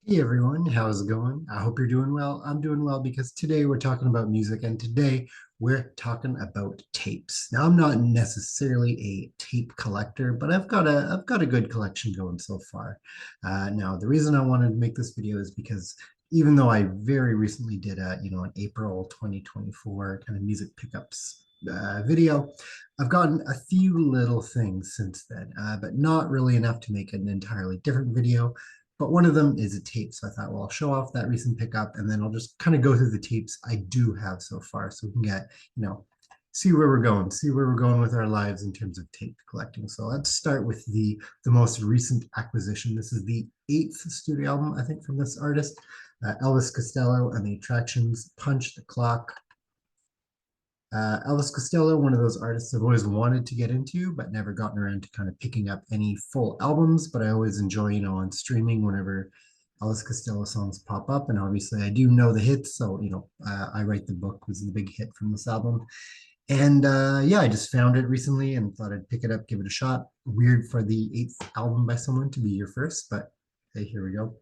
Hey everyone, how's it going? I hope you're doing well. I'm doing well because today we're talking about music and today we're talking about tapes. Now I'm not necessarily a tape collector, but I've got a good collection going so far. Now the reason I wanted to make this video is because even though I very recently did an April 2024 kind of music pickups video, I've gotten a few little things since then, but not really enough to make an entirely different video, but one of them is a tape. So I thought, well, I'll show off that recent pickup and then I'll just kind of go through the tapes I do have so far so we can get, see where we're going, see where we're going with our lives in terms of tape collecting. So let's start with the most recent acquisition. This is the eighth studio album, I think, from this artist, Elvis Costello and the Attractions, Punch the Clock. Elvis Costello, one of those artists I've always wanted to get into, but never gotten around to kind of picking up any full albums. But I always enjoy, on streaming whenever Elvis Costello songs pop up. And obviously, I do know the hits. So, I Write the Book was the big hit from this album. And yeah, I just found it recently and thought I'd pick it up, give it a shot. Weird for the eighth album by someone to be your first, but hey, here we go.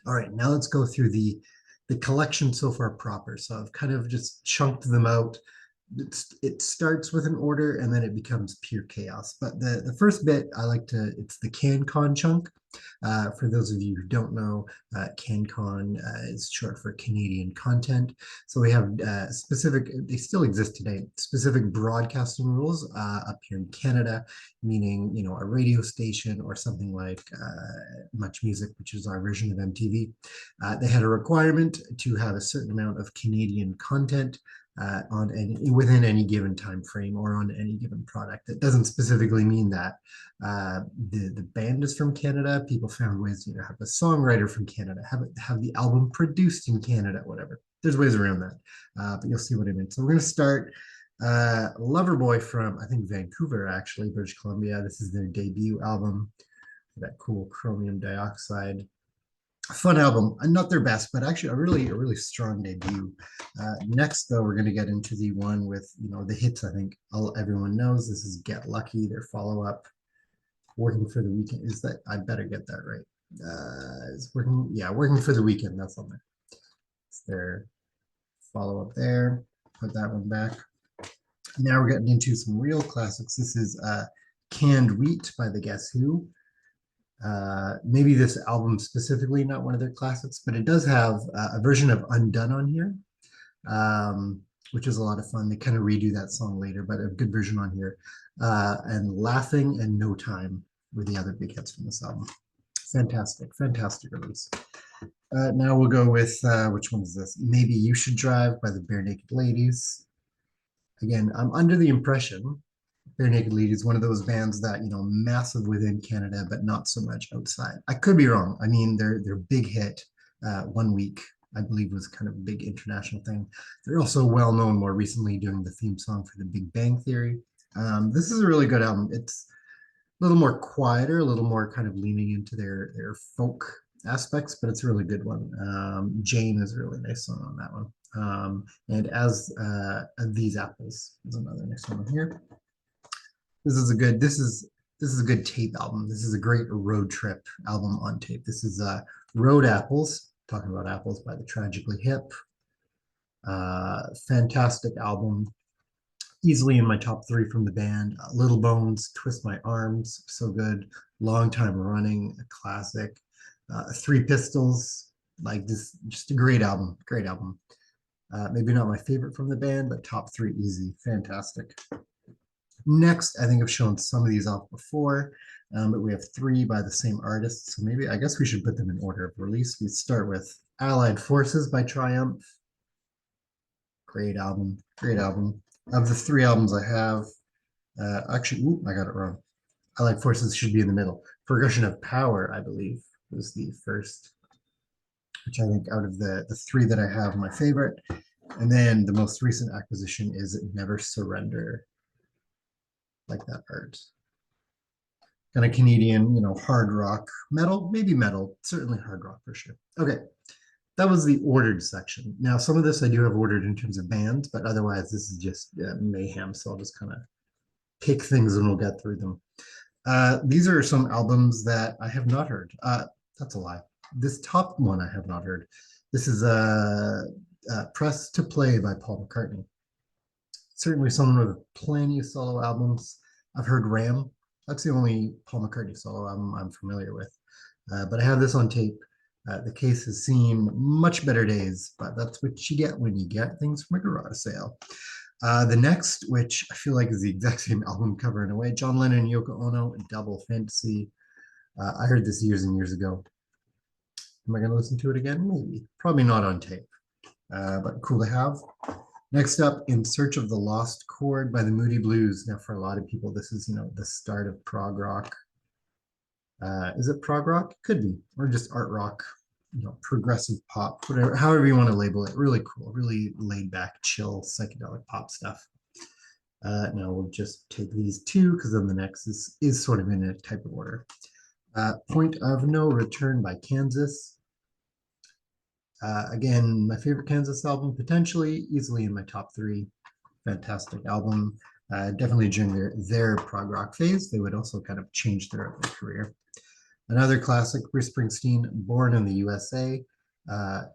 All right, now let's go through the collection so far proper. So I've kind of just chunked them out. It starts with an order and then it becomes pure chaos. But the first bit I like to, it's the CanCon chunk. For those of you who don't know, CanCon is short for Canadian content. So we have specific, they still exist today, specific broadcasting rules up here in Canada, meaning, a radio station or something like Much Music, which is our version of MTV. They had a requirement to have a certain amount of Canadian content on within any given time frame or on any given product. It doesn't specifically mean that the band is from Canada. People found ways to have a songwriter from Canada, have the album produced in Canada, whatever. There's ways around that, but you'll see what I mean. So we're going to start Loverboy from, I think, Vancouver, actually, British Columbia. This is their debut album, that cool Chromium Dioxide. Fun album, not their best, but actually a really strong debut. Next, though, we're going to get into the one with the hits. I think everyone knows this is Get Lucky, their follow-up. Working for the Weekend, is that, I better get that right. Is working, yeah, Working for the Weekend. That's on there. It's their follow-up there. Put that one back. Now we're getting into some real classics. This is Canned Wheat by the Guess Who. Maybe this album specifically not one of their classics, but it does have a version of Undone on here, which is a lot of fun. They kind of redo that song later, but a good version on here. And Laughing and No Time were the other big hits from this album. Fantastic release. Now we'll go with, which one is this? Maybe You Should Drive by the Barenaked Ladies. Again, I'm under the impression Barenaked Ladies is one of those bands that, massive within Canada, but not so much outside. I could be wrong. I mean, their big hit, One Week, I believe, was kind of a big international thing. They're also well known more recently doing the theme song for The Big Bang Theory. This is a really good album. It's a little more quieter, a little more kind of leaning into their folk aspects, but it's a really good one. Jane is a really nice song on that one. And as These Apples is another nice one here. This is a good tape album. This is a great road trip album on tape. This is Road Apples, talking about apples by the Tragically Hip. Fantastic album. Easily in my top three from the band. Little Bones, Twist My Arms, so good. Long Time Running, a classic. Three Pistols, like this, just a great album. Great album. Maybe not my favorite from the band, but top three easy. Fantastic. Next, I think I've shown some of these off before, but we have three by the same artist. So maybe, I guess we should put them in order of release. We start with Allied Forces by Triumph. Great album, great album. Of the three albums I have, actually, I got it wrong. Allied Forces should be in the middle. Progression of Power, I believe, was the first, which I think out of the three that I have, my favorite. And then the most recent acquisition is Never Surrender. Like that art. Kind of Canadian, hard rock, metal, maybe metal, certainly hard rock for sure. Okay, that was the ordered section. Now, some of this I do have ordered in terms of bands, but otherwise this is just mayhem. So I'll just kind of pick things and we'll get through them. These are some albums that I have not heard. That's a lie. this top one I have not heard. This is Press to Play by Paul McCartney. Certainly someone with plenty of solo albums. I've heard Ram. That's the only Paul McCartney solo album I'm familiar with. But I have this on tape. The case has seen much better days, but that's what you get when you get things from a garage sale. The next, which I feel like is the exact same album cover in a way, John Lennon and Yoko Ono, Double Fantasy. I heard this years and years ago. Am I going to listen to it again? Maybe. Probably not on tape, but cool to have. Next up, In Search of the Lost Chord by the Moody Blues. Now, for a lot of people, this is, the start of prog rock. Is it prog rock? Could be, or just art rock, progressive pop, whatever, however you want to label it. Really cool, really laid back, chill, psychedelic pop stuff. Now we'll just take these two because then the next is sort of in a type of order. Point of No Return by Kansas. Again, my favorite Kansas album, potentially easily in my top 3. Fantastic album. Definitely during their prog rock phase, they would also kind of change their career. Another classic, Bruce Springsteen, Born in the USA. I'm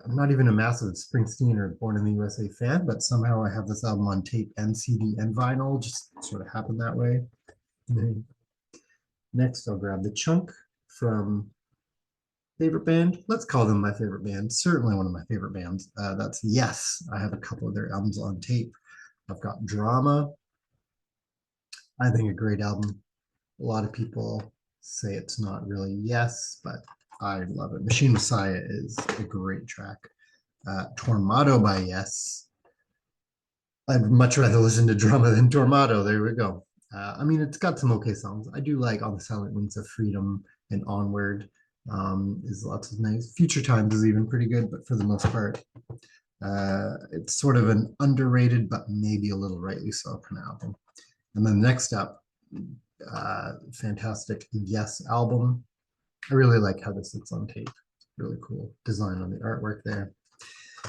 not even a massive Springsteen or Born in the USA fan, but somehow I have this album on tape and CD and vinyl, just sort of happened that way. Next, I'll grab The Chunk from favorite band. Let's call them my favorite band. Certainly one of my favorite bands. That's Yes. I have a couple of their albums on tape. I've got Drama. I think a great album. A lot of people say it's not really Yes, but I love it. Machine Messiah is a great track. Tormato by Yes. I'd much rather listen to Drama than Tormato. There we go. I mean, it's got some okay songs. I do like On the Silent Wings of Freedom and Onward. Is lots of nice. Future Times is even pretty good, but for the most part, it's sort of an underrated, but maybe a little rightly so kind of album. And then next up, fantastic Yes album. I really like how this looks on tape. Really cool design on the artwork there.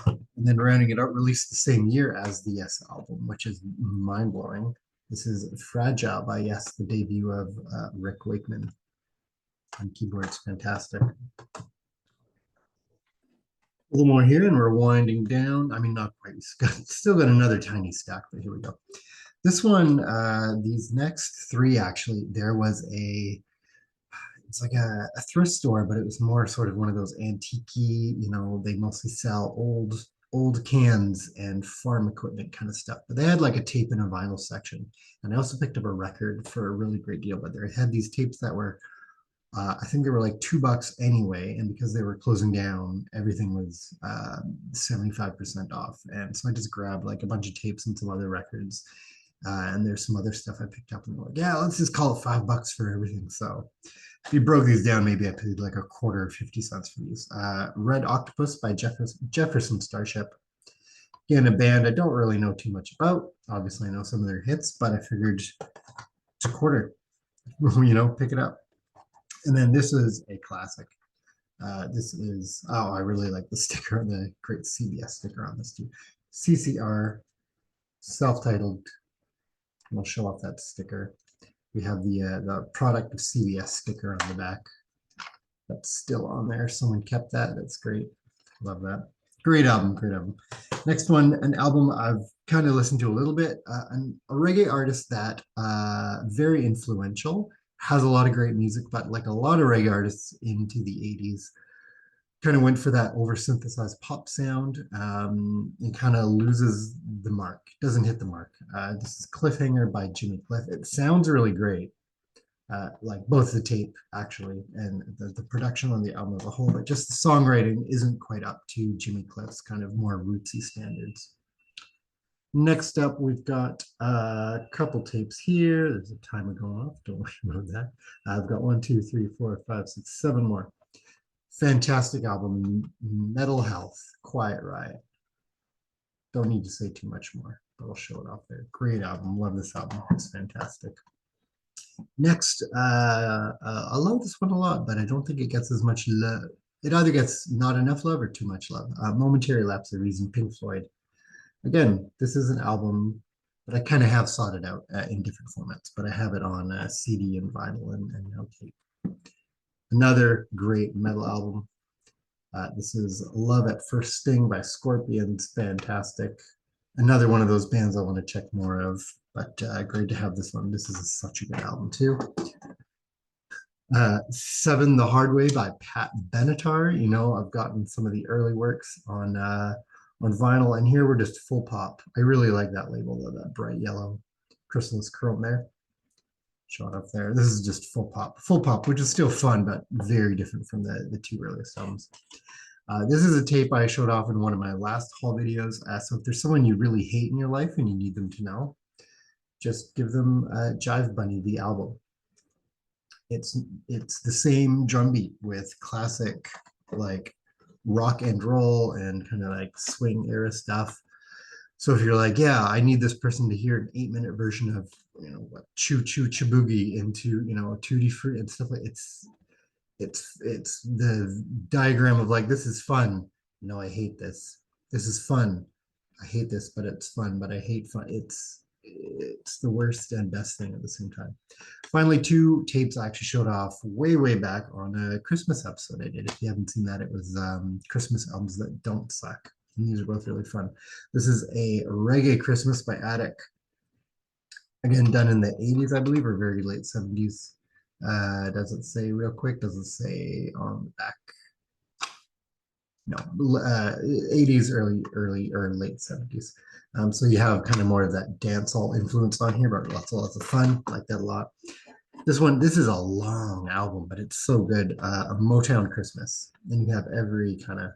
And then rounding it out, released the same year as the Yes album, which is mind-blowing. This is Fragile by Yes, the debut of Rick Wakeman on keyboards. Fantastic. A little more here, and we're winding down. I mean, not quite. Still got another tiny stack, but here we go. This one, these next 3 actually, there was it's like a thrift store, but it was more sort of one of those antique, they mostly sell old cans and farm equipment kind of stuff. But they had like a tape and a vinyl section. And I also picked up a record for a really great deal, but they had these tapes that were, I think they were like $2 anyway. And because they were closing down, everything was 75% off. And so I just grabbed like a bunch of tapes and some other records. And there's some other stuff I picked up and like, yeah, let's just call it $5 for everything. So if you broke these down, maybe I paid like a quarter or 50 cents for these. Red Octopus by Jefferson Starship. Again, a band I don't really know too much about. Obviously, I know some of their hits, but I figured it's a quarter, pick it up. And then this is a classic. This is, I really like the sticker, the great CBS sticker on this too. CCR, self-titled. We'll show off that sticker. We have the product of CBS sticker on the back. That's still on there. Someone kept that. That's great. Love that. Great album, great album. Next one, an album I've kind of listened to a little bit. A reggae artist that very influential, has a lot of great music, but like a lot of reggae artists into the 80s, kind of went for that over synthesized pop sound and kind of loses the mark, doesn't hit the mark. This is Cliffhanger by Jimmy Cliff. It sounds really great, like both the tape actually and the production on the album as a whole, but just the songwriting isn't quite up to Jimmy Cliff's kind of more rootsy standards. Next up, we've got a couple tapes here. There's a timer going off. Don't worry about that. I've got 1, 2, 3, 4, 5, 6, 7 more. Fantastic album, Metal Health, Quiet Riot. Don't need to say too much more, but I'll show it off there. Great album, love this album, it's fantastic. Next, I love this one a lot, but I don't think it gets as much love. It either gets not enough love or too much love. Momentary Lapse of Reason, Pink Floyd. Again, this is an album that I kind of have sought it out in different formats, but I have it on CD and vinyl and now tape. Another great metal album. This is Love at First Sting by Scorpions. Fantastic. Another one of those bands I want to check more of, but great to have this one. This is such a good album, too. Seven the Hard Way by Pat Benatar. You know, I've gotten some of the early works on vinyl, and here we're just full pop. I really like that label though, that bright yellow chrysalis chrome there. Shot up there. This is just full pop, which is still fun, but very different from the two earliest albums. This is a tape I showed off in one of my last haul videos. So if there's someone you really hate in your life and you need them to know, just give them Jive Bunny, the album. It's the same drum beat with classic like rock and roll and kind of like swing era stuff. So if you're like, yeah, I need this person to hear an 8-minute version of, you know, what Choo Choo Chiboogie into, you know, Tutti Frutti and stuff like it's the diagram of like, this is fun. No, I hate this. This is fun. I hate this, but it's fun, but I hate fun. It's the worst and best thing at the same time. Finally, two tapes I actually showed off way back on a Christmas episode I did. If you haven't seen that, it was Christmas albums that don't suck. And these are both really fun. This is a Reggae Christmas by Attic. Again, done in the 80s, I believe, or very late 70s. Does it say real quick? Does it say on the back? No, 80s, early or late 70s. So you have kind of more of that dancehall influence on here, but lots of fun. I like that a lot. This is a long album, but it's so good. A Motown Christmas, and you have every kind of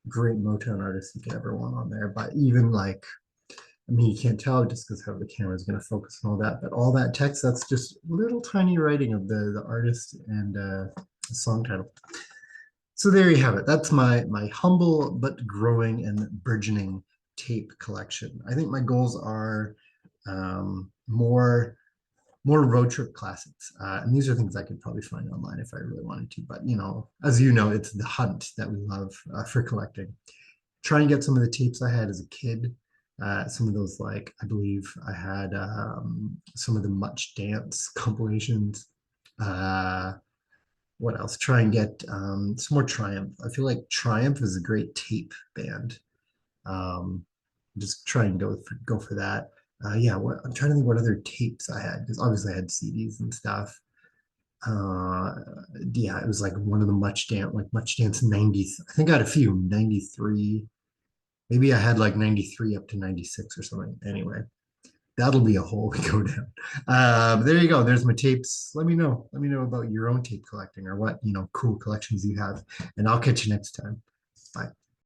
great Motown artist you could ever want on there. But even like, I mean, you can't tell just because how the camera is going to focus and all that, but all that text, that's just little tiny writing of the artist and the song title. So there you have it. That's my humble but growing and burgeoning tape collection. I think my goals are more road trip classics. And these are things I could probably find online if I really wanted to. But, you know, as you know, it's the hunt that we love for collecting. Try and get some of the tapes I had as a kid. Some of those, like, I believe I had some of the Much Dance compilations. What else? Try and get some more Triumph. I feel like Triumph is a great tape band. Just try and go for that. Yeah, I'm trying to think what other tapes I had because obviously I had CDs and stuff. Yeah, it was like one of the Much Dance 90s. I think I had a few 93. Maybe I had like 93 up to 96 or something. Anyway, that'll be a hole we go down. There you go. There's my tapes. Let me know. Let me know about your own tape collecting or what, you know, cool collections you have. And I'll catch you next time. Bye.